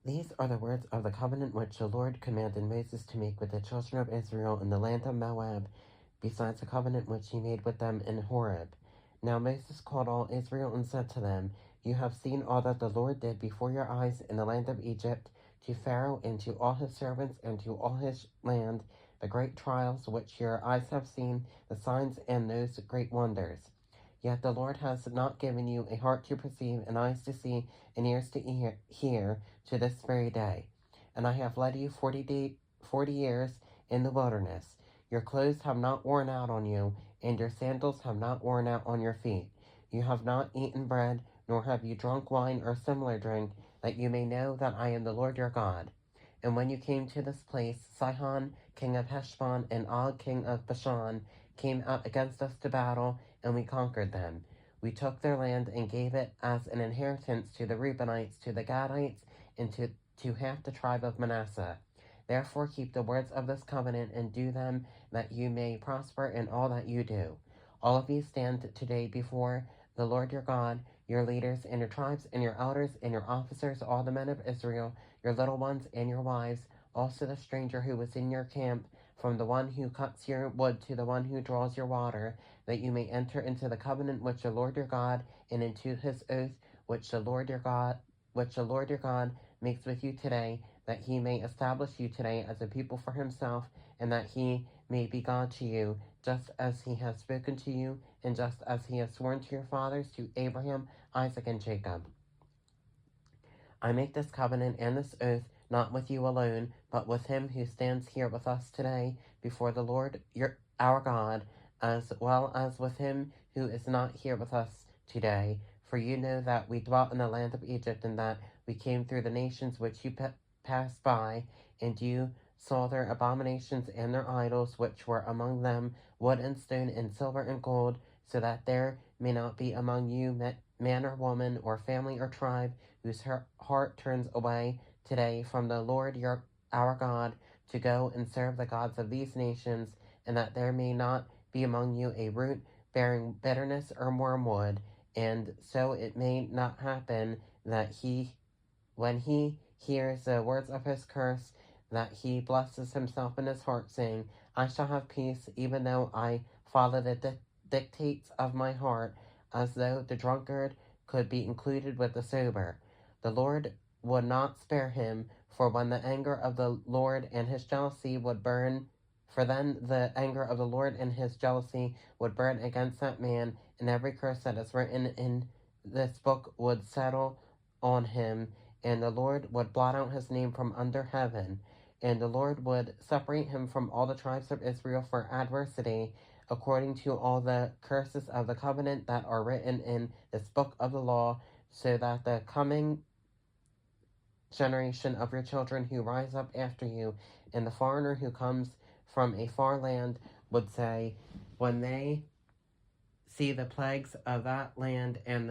These are the words of the covenant which the Lord commanded Moses to make with the children of Israel in the land of Moab, besides the covenant which he made with them in Horeb. Now Moses called all Israel and said to them, You have seen all that the Lord did before your eyes in the land of Egypt, to Pharaoh and to all his servants and to all his land, the great trials which your eyes have seen, the signs and those great wonders. Yet the Lord has not given you a heart to perceive, and eyes to see, and ears to hear, to this very day. And I have led you 40 years in the wilderness. Your clothes have not worn out on you, and your sandals have not worn out on your feet. You have not eaten bread, nor have you drunk wine or similar drink, that you may know that I am the Lord your God. And when you came to this place, Sihon, king of Heshbon, and Og, king of Bashan, came out against us to battle, and we conquered them. We took their land and gave it as an inheritance to the Reubenites, to the Gadites, and to half the tribe of Manasseh. Therefore keep the words of this covenant and do them, that you may prosper in all that you do. All of you stand today before the Lord your God, your leaders and your tribes and your elders and your officers, all the men of Israel, your little ones and your wives, also the stranger who was in your camp, from the one who cuts your wood to the one who draws your water, that you may enter into the covenant which the Lord your God, and into his oath which the Lord your God makes with you today, that he may establish you today as a people for himself, and that he may be God to you, just as he has spoken to you, and just as he has sworn to your fathers, to Abraham, Isaac, and Jacob. I make this covenant and this oath not with you alone, but with him who stands here with us today before the Lord our God, as well as with him who is not here with us today. For you know that we dwelt in the land of Egypt, and that we came through the nations which you passed by, and you saw their abominations and their idols, which were among them, wood and stone and silver and gold, so that there may not be among you man or woman or family or tribe whose heart turns away today from the Lord our God to go and serve the gods of these nations, and that there may not be among you a root bearing bitterness or wormwood, and so it may not happen that when he hears the words of his curse, that he blesses himself in his heart, saying, I shall have peace, even though I follow the dictates of my heart, as though the drunkard could be included with the sober. The Lord would not spare him, for when the anger of the Lord and his jealousy would burn, for then the anger of the Lord and his jealousy would burn against that man, and every curse that is written in this book would settle on him, and the Lord would blot out his name from under heaven, and the Lord would separate him from all the tribes of Israel for adversity, according to all the curses of the covenant that are written in this book of the law, so that the coming generation of your children who rise up after you, and the foreigner who comes from a far land would say, when they see the plagues of that land and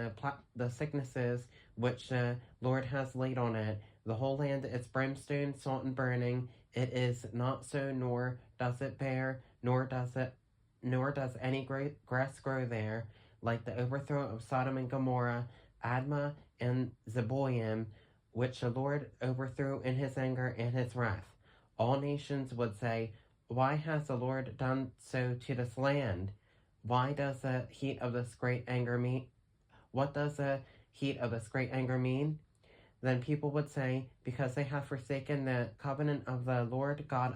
the sicknesses which the Lord has laid on it, the whole land is brimstone, salt, and burning. It is not so, nor does it bear, nor does any grass grow there, like the overthrow of Sodom and Gomorrah, Admah, and Zeboim, which the Lord overthrew in his anger and his wrath. All nations would say, Why has the Lord done so to this land? Why does the heat of this great anger mean? What does the heat of this great anger mean? Then people would say, Because they have forsaken the covenant of the Lord God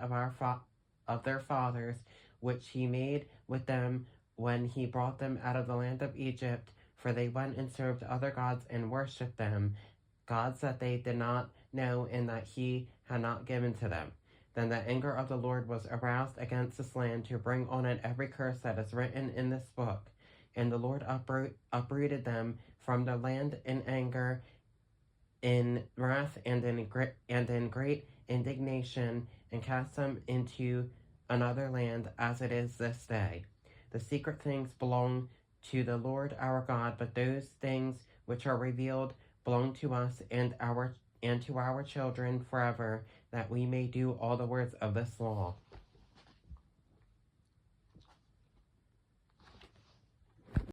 of their fathers, which he made with them when he brought them out of the land of Egypt, for they went and served other gods and worshipped them, gods that they did not know and that he had not given to them. Then the anger of the Lord was aroused against this land to bring on it every curse that is written in this book. And the Lord uprooted them from the land in anger, in wrath, and in great indignation, and cast them into another land, as it is this day. The secret things belong to the Lord our God, but those things which are revealed belong to us and to our children forever, that we may do all the words of this law.